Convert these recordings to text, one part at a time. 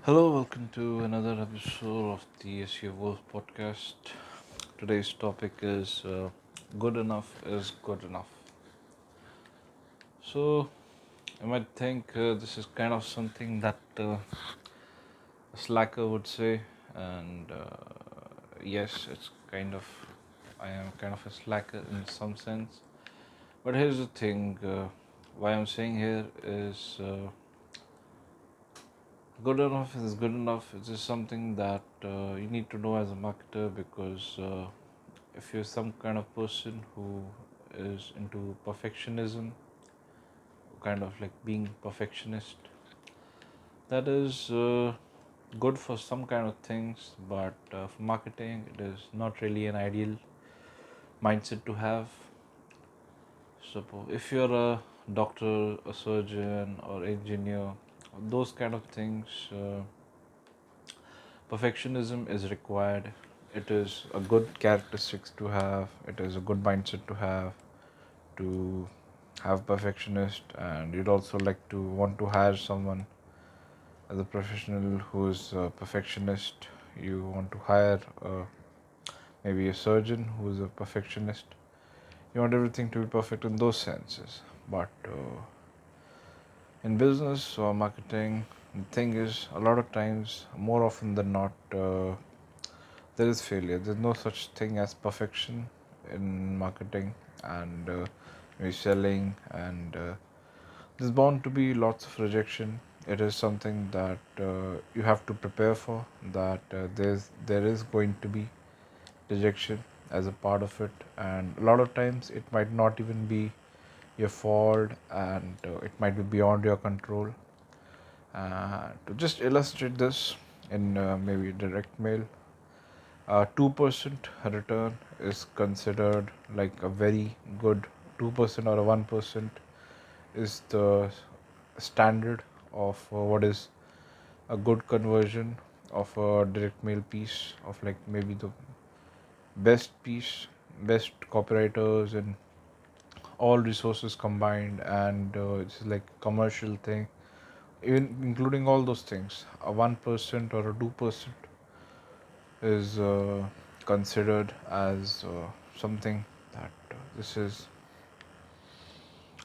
Hello, welcome to another episode of the SEO Wolf podcast. Today's topic is good enough is good enough. So, you might think this is kind of something that a slacker would say, and yes, it's kind of, I am kind of a slacker in some sense. But here's the thing why I'm saying here is good enough is good enough. It's just something that you need to know as a marketer because if you're some kind of person who is into perfectionism, kind of like being perfectionist, that is good for some kind of things, but for marketing, it is not really an ideal mindset to have. Suppose if you're a doctor, a surgeon, or engineer, those kind of things, perfectionism is required. It is a good characteristics to have. It is a good mindset to have. To have perfectionist, and you'd also like to want to hire someone as a professional who is a perfectionist. You want to hire maybe a surgeon who is a perfectionist. You want everything to be perfect in those senses, but in business or marketing, the thing is, a lot of times, more often than not, there is failure. There's no such thing as perfection in marketing and reselling, and there's bound to be lots of rejection. It is something that you have to prepare for. That there is going to be rejection as a part of it, and a lot of times it might not even be your fault, and it might be beyond your control. To just illustrate this in maybe direct mail, 2% return is considered like a very good 2% or a 1% is the standard of what is a good conversion of a direct mail piece of like maybe the best piece, best copywriters and all resources combined, and it's like commercial thing, even including all those things. A 1% or a 2% is considered as something that this is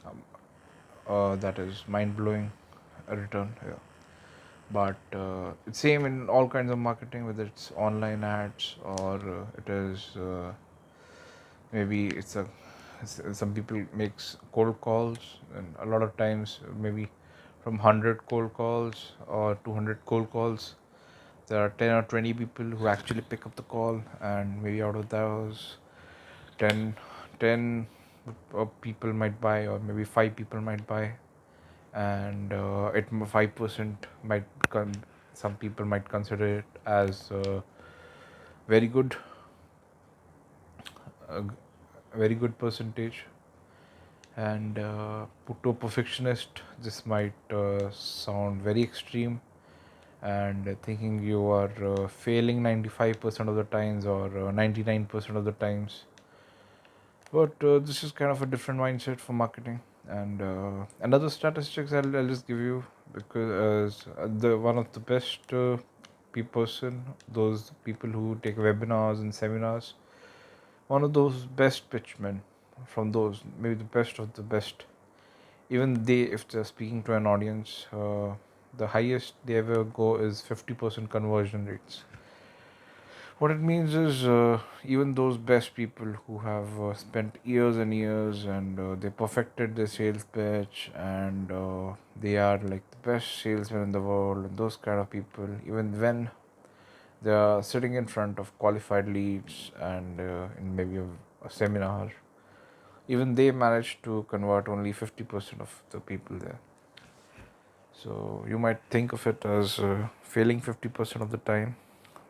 um, that is mind blowing return here. But it's same in all kinds of marketing, whether it's online ads or it is maybe some people makes cold calls, and a lot of times maybe from 100 cold calls or 200 cold calls, there are 10 or 20 people who actually pick up the call, and maybe out of those 10 10 people might buy, or maybe 5 people might buy, and 5% might become, some people might consider it as very good, a very good percentage. And put to a perfectionist, this might sound very extreme, and thinking you are failing 95% of the times, or 99% of the times. But this is kind of a different mindset for marketing. And another statistics I'll just give you, because the one of the best person, those people who take webinars and seminars, one of those best pitchmen, from those maybe the best of the best, even they, if they're speaking to an audience, the highest they ever go is 50% conversion rates. What it means is, even those best people who have spent years and years, and they perfected their sales pitch, and they are like the best salesmen in the world, and those kind of people, even when they are sitting in front of qualified leads and in maybe a seminar, even they manage to convert only 50% of the people there. So you might think of it as failing 50% of the time,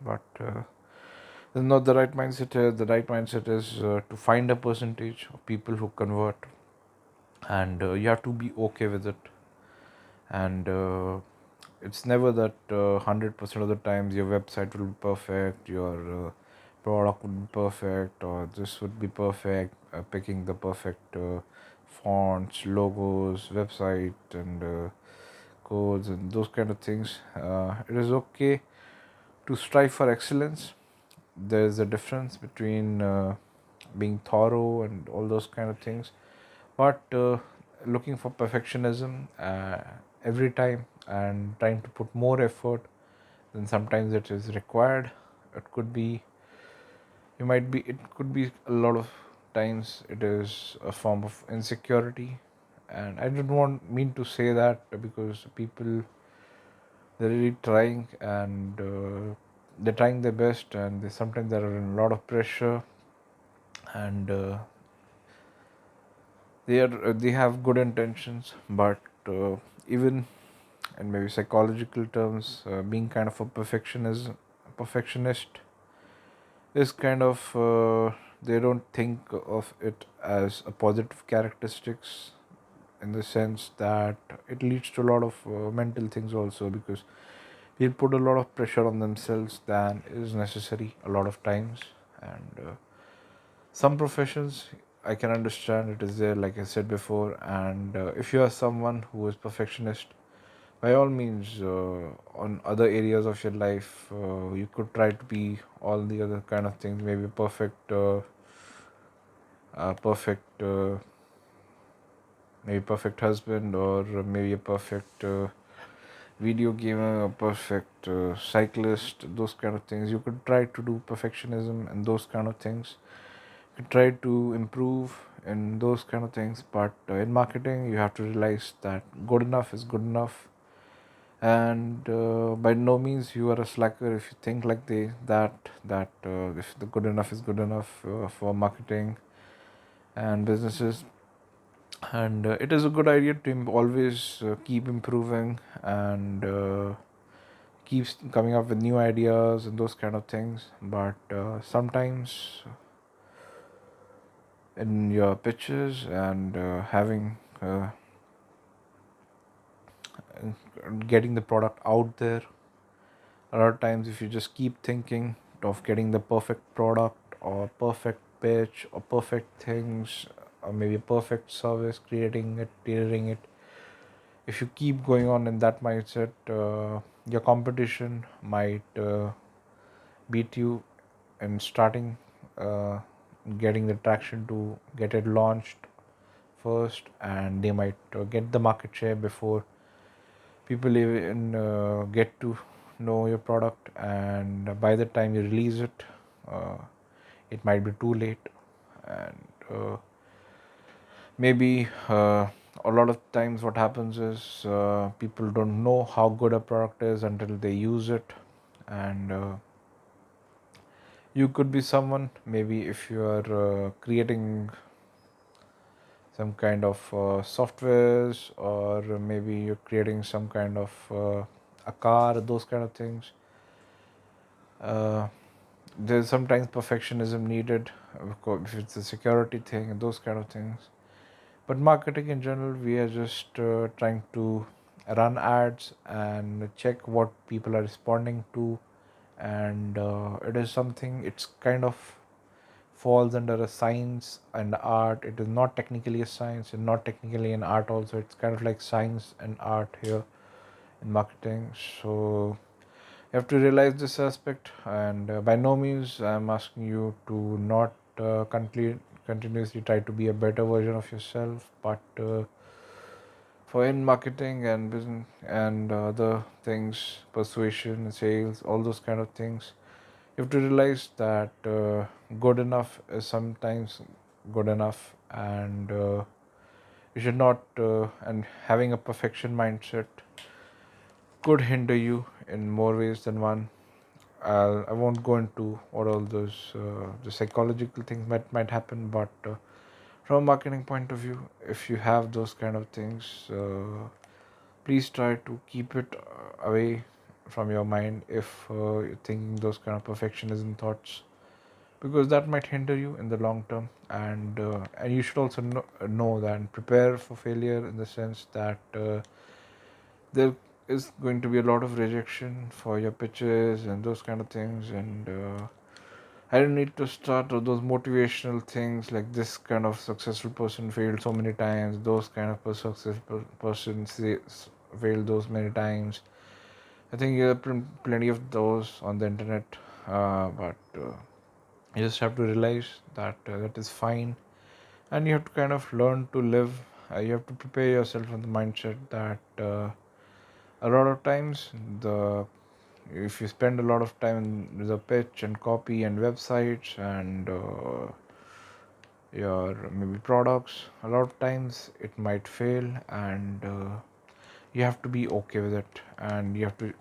but this is not the right mindset here. The right mindset is to find a percentage of people who convert, and you have to be okay with it. And it's never that 100% of the times your website will be perfect, your product would be perfect, or this would be perfect, picking the perfect fonts, logos, website, and codes and those kind of things. It is okay to strive for excellence. There is a difference between being thorough and all those kind of things, but looking for perfectionism every time and trying to put more effort than sometimes it is required. It could be, it could be a lot of times it is a form of insecurity, and I don't want mean to say that, because people, they're really trying, and they're trying their best, and they sometimes there are a lot of pressure, and they have good intentions, but even in maybe psychological terms, being kind of a perfectionist is kind of, they don't think of it as a positive characteristics, in the sense that it leads to a lot of mental things also, because people put a lot of pressure on themselves than is necessary a lot of times. And some professions, I can understand it is there, like I said before, and if you are someone who is perfectionist, by all means, on other areas of your life, you could try to be all the other kind of things, maybe perfect maybe perfect husband, or maybe a perfect video gamer, a perfect cyclist, those kind of things. You could try to do perfectionism and those kind of things. You could try to improve in those kind of things, but in marketing you have to realize that good enough is good enough, and by no means you are a slacker if you think like that if the good enough is good enough for marketing and businesses. And it is a good idea to always keep improving, and keeps coming up with new ideas and those kind of things, but sometimes in your pitches and getting the product out there, a lot of times if you just keep thinking of getting the perfect product or perfect pitch or perfect things, or maybe a perfect service, creating it, tailoring it, if you keep going on in that mindset, your competition might beat you in starting, uh, getting the traction to get it launched first, and they might get the market share before people even get to know your product, and by the time you release it, uh, it might be too late. And maybe a lot of times what happens is, people don't know how good a product is until they use it. And you could be someone, maybe if you are creating some kind of softwares, or maybe you're creating some kind of a car, those kind of things. uh, there's sometimes perfectionism needed, of course, if it's a security thing and those kind of things. But marketing in general, we are just trying to run ads and check what people are responding to, and it is something, it's kind of falls under a science and art. It is not technically a science and not technically an art also. It's kind of like science and art here in marketing. So you have to realize this aspect, and by no means I'm asking you to not continuously try to be a better version of yourself, but for in marketing and business and other things, persuasion, sales, all those kind of things, you have to realize that good enough is sometimes good enough, and you should not and having a perfection mindset could hinder you in more ways than one. I won't go into what all those the psychological things might happen, but from a marketing point of view, if you have those kind of things, please try to keep it away from your mind if you're thinking those kind of perfectionism thoughts, because that might hinder you in the long term. And you should also know that, and prepare for failure, in the sense that there is going to be a lot of rejection for your pitches and those kind of things. And I don't need to start with those motivational things like this kind of successful person failed so many times, those kind of successful person failed those many times. I think you have plenty of those on the internet, but you just have to realize that that is fine, and you have to kind of learn to live. You have to prepare yourself with the mindset that a lot of times the if you spend a lot of time in the pitch and copy and websites and your maybe products, a lot of times it might fail, and you have to be okay with it, and you have to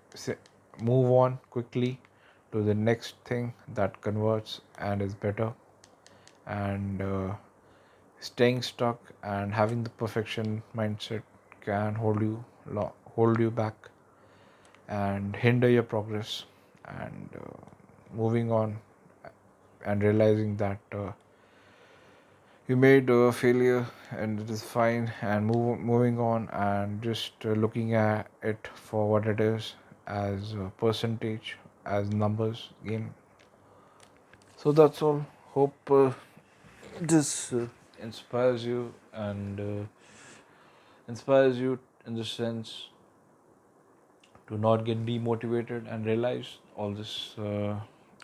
move on quickly to the next thing that converts and is better. And staying stuck and having the perfection mindset can hold you back and hinder your progress, and moving on and realizing that you made a failure and it is fine, and moving on and just looking at it for what it is, as a percentage, as numbers game. So that's all. Hope this inspires you, and inspires you in the sense to not get demotivated and realize all this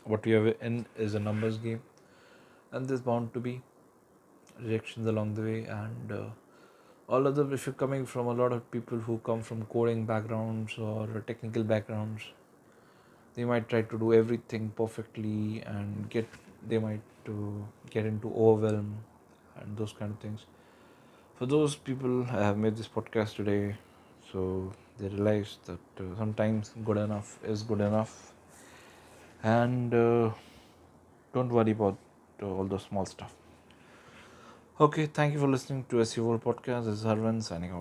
what we are in is a numbers game, and there's bound to be rejections along the way. And all other, if you're coming from a lot of people who come from coding backgrounds or technical backgrounds, they might try to do everything perfectly and they might get into overwhelm and those kind of things. For those people, I have made this podcast today, so they realize that sometimes good enough is good enough, and don't worry about all the small stuff. Okay, thank you for listening to SEO World Podcast. This is Harwin signing off.